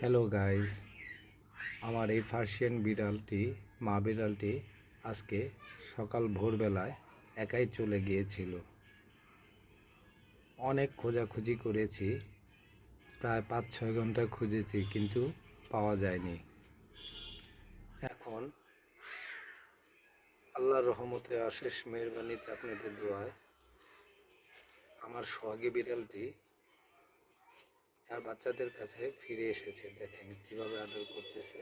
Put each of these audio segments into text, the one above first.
Hello guys, আমার এই Persian বিড়ালটি, মা বিড়ালটি আজকে সকাল ভোরবেলায় একাই চলে গিয়েছিল। অনেক খোঁজাখুঁজি করেছি, প্রায় 5-6 ঘন্টা খুঁজেছি, কিন্তু পাওয়া যায়নি। এখন আল্লাহর রহমতে, অশেষ মেহেরবানিতে, আপনাদের দোয়ায় আমার সোহাগী বিড়ালটি তার বাচ্চাদের কাছে ফিরে এসেছে। দেখেন কিভাবে আদর করতেছে।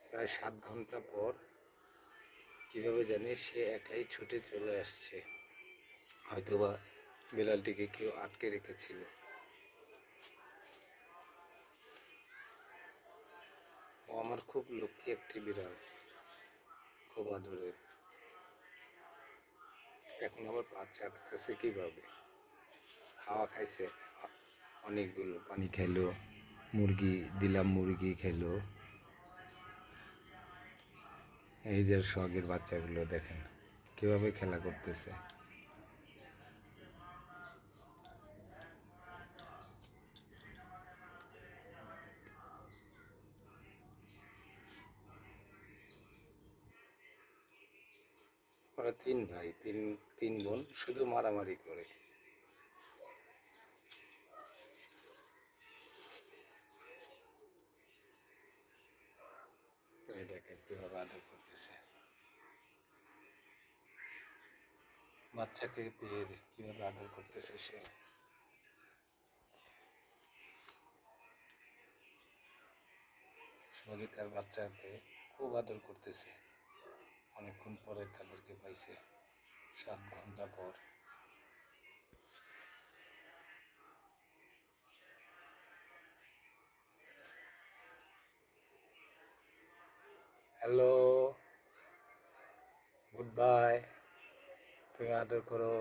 প্রায় 7 ঘন্টা পর কিভাবে জানি সে একাই ছুটে চলে আসছে। হয়তোবা বিড়ালটিকে কেউ আটকে রেখেছিল। ও আমার খুব লক্ষ্মী একটি বিড়াল, খুব আদরের। এখন আবার পা চাটতেছে কিভাবে। খাওয়া খাইছে অনেকগুলো, পানি খাইলো, মুরগি দিলাম, মুরগি খেলো। এই যে শখের বাচ্চাগুলো দেখেন কিভাবে খেলা করতেছে। ওরা 3 ভাই, তিন বোন, শুধু মারামারি করে। এই দেখেন কিভাবে আদর করতেছে। বাচ্চাকে পেয়ে কিভাবে আদর করতেছে সে। সবাই তার বাচ্চাকে খুব আদর করতেছে। অনেকক্ষণ পরে তাদেরকে পাইছে, 7 ঘন্টা পর। Hello, good bye. তুমি আদর করো।